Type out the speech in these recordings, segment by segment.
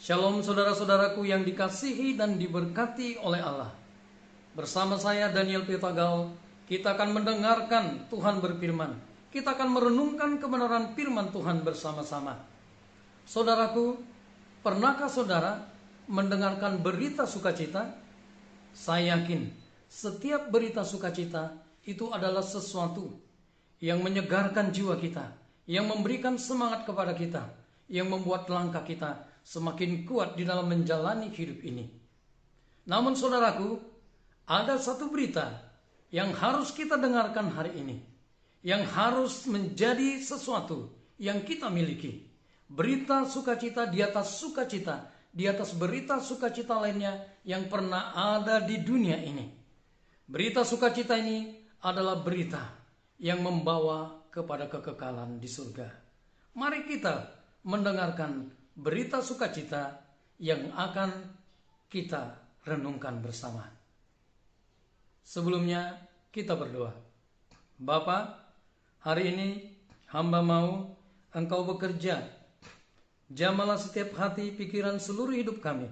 Shalom saudara-saudaraku yang dikasihi dan diberkati oleh Allah. Bersama saya Daniel Pitagal, kita akan mendengarkan Tuhan berfirman. Kita akan merenungkan kebenaran firman Tuhan bersama-sama. Saudaraku, pernahkah saudara mendengarkan berita sukacita? Saya yakin setiap berita sukacita itu adalah sesuatu yang menyegarkan jiwa kita, yang memberikan semangat kepada kita, yang membuat langkah kita semakin kuat di dalam menjalani hidup ini. Namun saudaraku, ada satu berita yang harus kita dengarkan hari ini, yang harus menjadi sesuatu yang kita miliki. Berita sukacita di atas sukacita, di atas berita sukacita lainnya yang pernah ada di dunia ini. Berita sukacita ini adalah berita yang membawa kepada kekekalan di surga. Mari kita mendengarkan berita sukacita yang akan kita renungkan bersama. Sebelumnya kita berdoa. Bapa, hari ini hamba mau Engkau bekerja. Jamalah setiap hati, pikiran, seluruh hidup kami.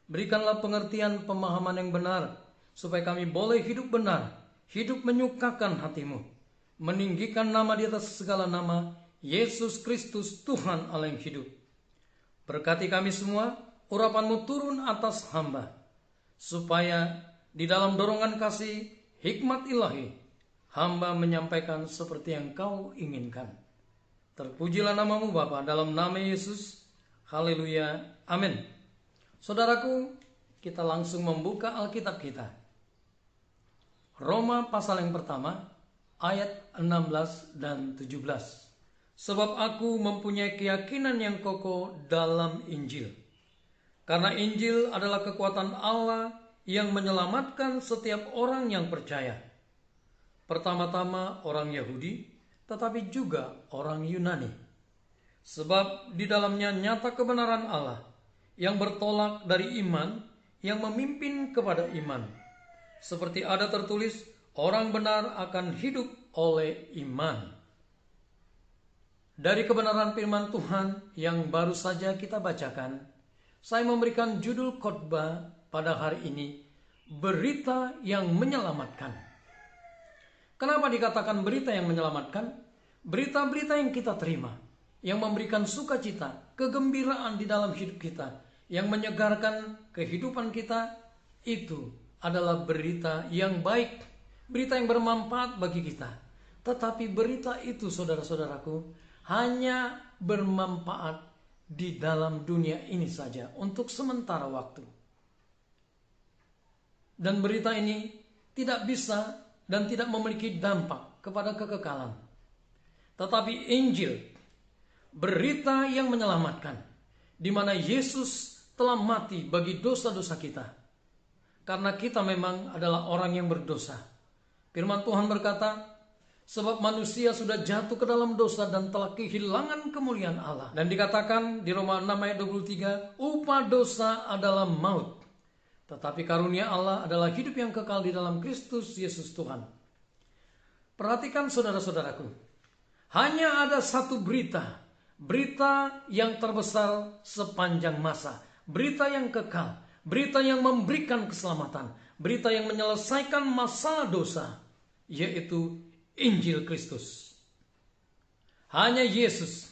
Berikanlah pengertian, pemahaman yang benar, supaya kami boleh hidup benar, hidup menyukakan hati-Mu, meninggikan nama di atas segala nama, Yesus Kristus Tuhan Allah yang hidup. Berkati kami semua, urapan-Mu turun atas hamba, supaya di dalam dorongan kasih hikmat ilahi, hamba menyampaikan seperti yang Kau inginkan. Terpujilah nama-Mu Bapa, dalam nama Yesus. Haleluya. Amin. Saudaraku, kita langsung membuka Alkitab kita. Roma pasal yang pertama, ayat 16 dan 17. Sebab aku mempunyai keyakinan yang kokoh dalam Injil. Karena Injil adalah kekuatan Allah yang menyelamatkan setiap orang yang percaya. Pertama-tama orang Yahudi, tetapi juga orang Yunani. Sebab di dalamnya nyata kebenaran Allah yang bertolak dari iman, yang memimpin kepada iman. Seperti ada tertulis, orang benar akan hidup oleh iman. Dari kebenaran firman Tuhan yang baru saja kita bacakan, saya memberikan judul khotbah pada hari ini, berita yang menyelamatkan. Kenapa dikatakan berita yang menyelamatkan? Berita-berita yang kita terima, yang memberikan sukacita, kegembiraan di dalam hidup kita, yang menyegarkan kehidupan kita, itu adalah berita yang baik, berita yang bermanfaat bagi kita. Tetapi berita itu, saudara-saudaraku, hanya bermanfaat di dalam dunia ini saja untuk sementara waktu. Dan berita ini tidak bisa dan tidak memiliki dampak kepada kekekalan. Tetapi Injil, berita yang menyelamatkan, di mana Yesus telah mati bagi dosa-dosa kita. Karena kita memang adalah orang yang berdosa. Firman Tuhan berkata, sebab manusia sudah jatuh ke dalam dosa dan telah kehilangan kemuliaan Allah. Dan dikatakan di Roma 6 ayat 23, upah dosa adalah maut. Tetapi karunia Allah adalah hidup yang kekal di dalam Kristus Yesus Tuhan. Perhatikan saudara-saudaraku, hanya ada satu berita. Berita yang terbesar sepanjang masa. Berita yang kekal. Berita yang memberikan keselamatan. Berita yang menyelesaikan masalah dosa. Yaitu Injil Kristus. Hanya Yesus.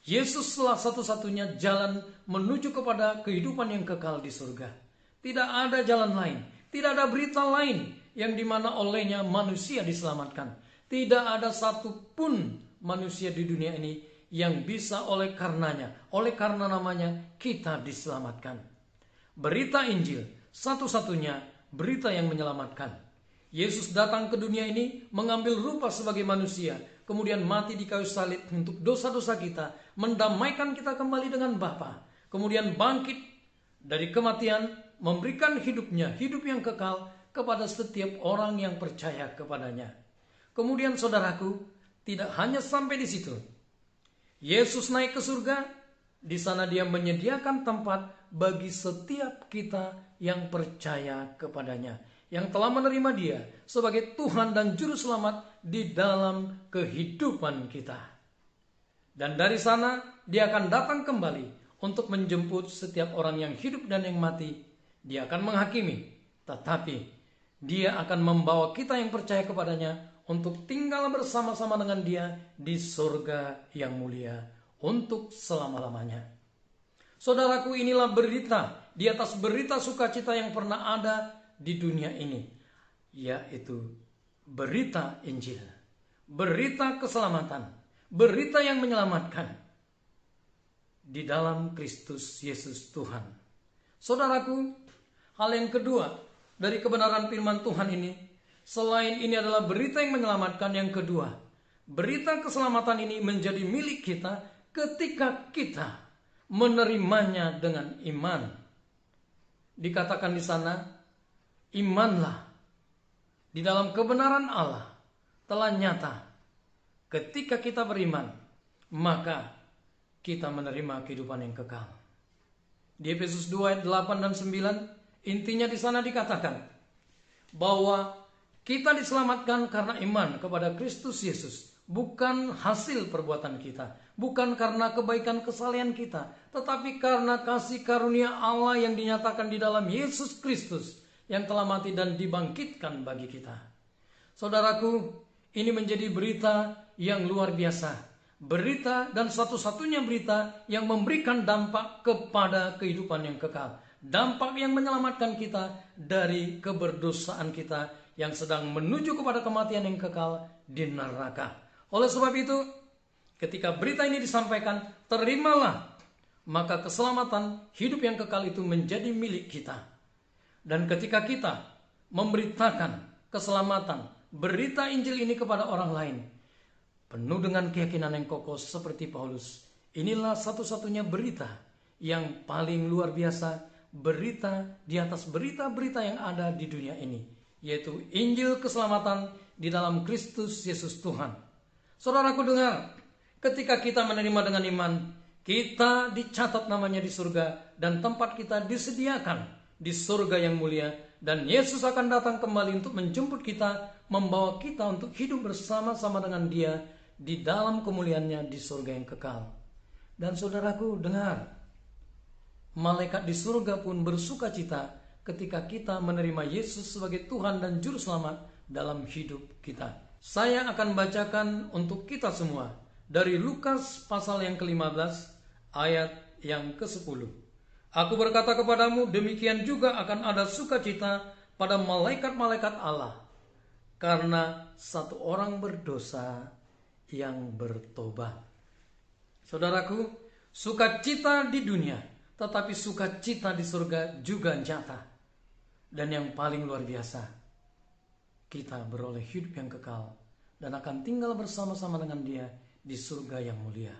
Yesuslah satu-satunya jalan menuju kepada kehidupan yang kekal di surga. Tidak ada jalan lain. Tidak ada berita lain yang dimana olehnya manusia diselamatkan. Tidak ada satupun manusia di dunia ini yang bisa oleh karenanya, oleh karena namanya kita diselamatkan. Berita Injil satu-satunya berita yang menyelamatkan. Yesus datang ke dunia ini mengambil rupa sebagai manusia, kemudian mati di kayu salib untuk dosa-dosa kita, mendamaikan kita kembali dengan Bapa, kemudian bangkit dari kematian, memberikan hidupnya, hidup yang kekal kepada setiap orang yang percaya kepadanya. Kemudian saudaraku, tidak hanya sampai di situ. Yesus naik ke surga, di sana Dia menyediakan tempat bagi setiap kita yang percaya kepadanya, yang telah menerima Dia sebagai Tuhan dan Juru Selamat di dalam kehidupan kita. Dan dari sana Dia akan datang kembali untuk menjemput setiap orang yang hidup dan yang mati. Dia akan menghakimi, tetapi dia akan membawa kita yang percaya kepadanya untuk tinggal bersama-sama dengan dia di surga yang mulia untuk selama-lamanya. Saudaraku, inilah berita di atas berita sukacita yang pernah ada di dunia ini, yaitu berita Injil, berita keselamatan, berita yang menyelamatkan di dalam Kristus Yesus Tuhan. Saudaraku, hal yang kedua dari kebenaran firman Tuhan ini, selain ini adalah berita yang menyelamatkan, yang kedua, berita keselamatan ini menjadi milik kita ketika kita menerimanya dengan iman. Dikatakan di sana, imanlah di dalam kebenaran Allah telah nyata. Ketika kita beriman, maka kita menerima kehidupan yang kekal. Di Efesus 2 ayat 8 dan 9, intinya di sana dikatakan bahwa kita diselamatkan karena iman kepada Kristus Yesus, bukan hasil perbuatan kita, bukan karena kebaikan kesalehan kita, tetapi karena kasih karunia Allah yang dinyatakan di dalam Yesus Kristus yang telah mati dan dibangkitkan bagi kita. Saudaraku, ini menjadi berita yang luar biasa. Berita dan satu-satunya berita yang memberikan dampak kepada kehidupan yang kekal. Dampak yang menyelamatkan kita dari keberdosaan kita yang sedang menuju kepada kematian yang kekal di neraka. Oleh sebab itu, ketika berita ini disampaikan, terimalah, maka keselamatan hidup yang kekal itu menjadi milik kita. Dan ketika kita memberitakan keselamatan, berita Injil ini kepada orang lain, penuh dengan keyakinan yang kokoh seperti Paulus, inilah satu-satunya berita yang paling luar biasa, berita di atas berita-berita yang ada di dunia ini, yaitu Injil keselamatan di dalam Kristus Yesus Tuhan. Saudaraku, dengar, ketika kita menerima dengan iman, kita dicatat namanya di surga dan tempat kita disediakan di surga yang mulia, dan Yesus akan datang kembali untuk menjemput kita, membawa kita untuk hidup bersama-sama dengan Dia di dalam kemuliaannya di surga yang kekal. Dan saudaraku, dengar, malaikat di surga pun bersuka cita ketika kita menerima Yesus sebagai Tuhan dan Juru Selamat dalam hidup kita. Saya akan bacakan untuk kita semua dari Lukas pasal yang ke-15 ayat yang ke-10. Aku berkata kepadamu, demikian juga akan ada sukacita pada malaikat-malaikat Allah karena satu orang berdosa yang bertobat. Saudaraku, sukacita di dunia, tetapi sukacita di surga juga nyata. Dan yang paling luar biasa, kita beroleh hidup yang kekal dan akan tinggal bersama-sama dengan Dia di surga yang mulia.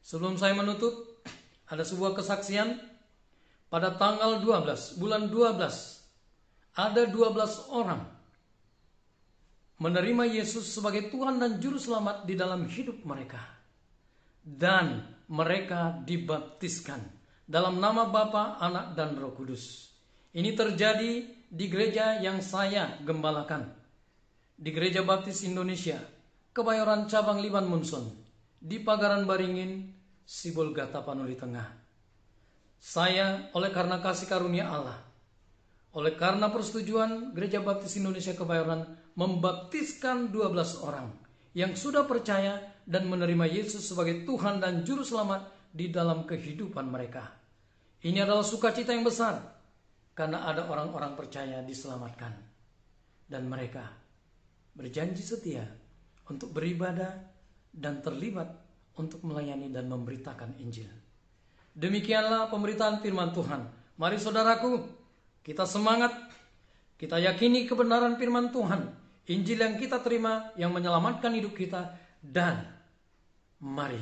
Sebelum saya menutup, ada sebuah kesaksian. Pada tanggal 12, bulan 12, ada 12 orang menerima Yesus sebagai Tuhan dan Juru Selamat di dalam hidup mereka. Dan mereka dibaptiskan dalam nama Bapa, Anak, dan Roh Kudus. Ini terjadi di gereja yang saya gembalakan, di Gereja Baptis Indonesia, Kebayoran Cabang Liban Munson, di Pagaran Baringin, Sibolga, Tapanuli Tengah. Saya, oleh karena kasih karunia Allah, oleh karena persetujuan Gereja Baptis Indonesia Kebayoran, membaptiskan 12 orang yang sudah percaya dan menerima Yesus sebagai Tuhan dan Juru Selamat di dalam kehidupan mereka. Ini adalah sukacita yang besar, karena ada orang-orang percaya diselamatkan. Dan mereka berjanji setia untuk beribadah dan terlibat untuk melayani dan memberitakan Injil. Demikianlah pemberitaan firman Tuhan. Mari saudaraku, kita semangat, kita yakini kebenaran firman Tuhan, Injil yang kita terima yang menyelamatkan hidup kita, dan mari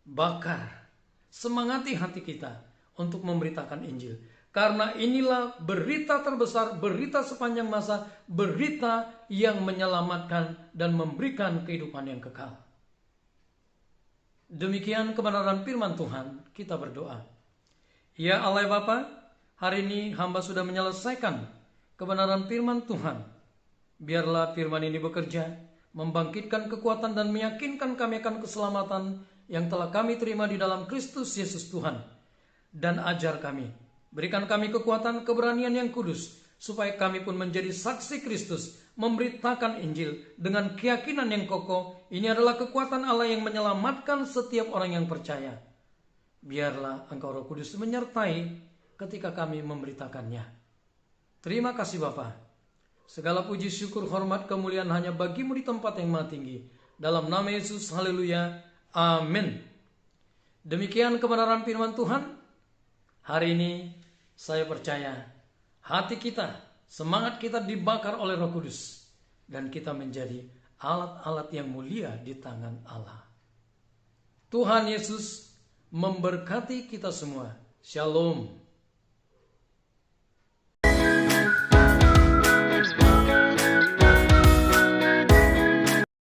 bakar, semangati hati kita untuk memberitakan Injil. Karena inilah berita terbesar, berita sepanjang masa, berita yang menyelamatkan dan memberikan kehidupan yang kekal. Demikian kebenaran firman Tuhan, kita berdoa. Ya Allah Bapa, hari ini hamba sudah menyelesaikan kebenaran firman Tuhan. Biarlah firman ini bekerja, membangkitkan kekuatan dan meyakinkan kami akan keselamatan yang telah kami terima di dalam Kristus Yesus Tuhan. dan ajar kami. Berikan kami kekuatan, keberanian yang kudus, supaya kami pun menjadi saksi Kristus, memberitakan Injil dengan keyakinan yang kokoh. Ini adalah kekuatan Allah yang menyelamatkan setiap orang yang percaya. Biarlah Engkau Roh Kudus menyertai ketika kami memberitakannya. Terima kasih Bapa. Segala puji, syukur, hormat, kemuliaan hanya bagimu di tempat yang maha tinggi. Dalam nama Yesus, haleluya, amin. Demikian kebenaran firman Tuhan. Hari ini saya percaya hati kita, semangat kita dibakar oleh Roh Kudus, dan kita menjadi alat-alat yang mulia di tangan Allah. Tuhan Yesus memberkati kita semua. Shalom.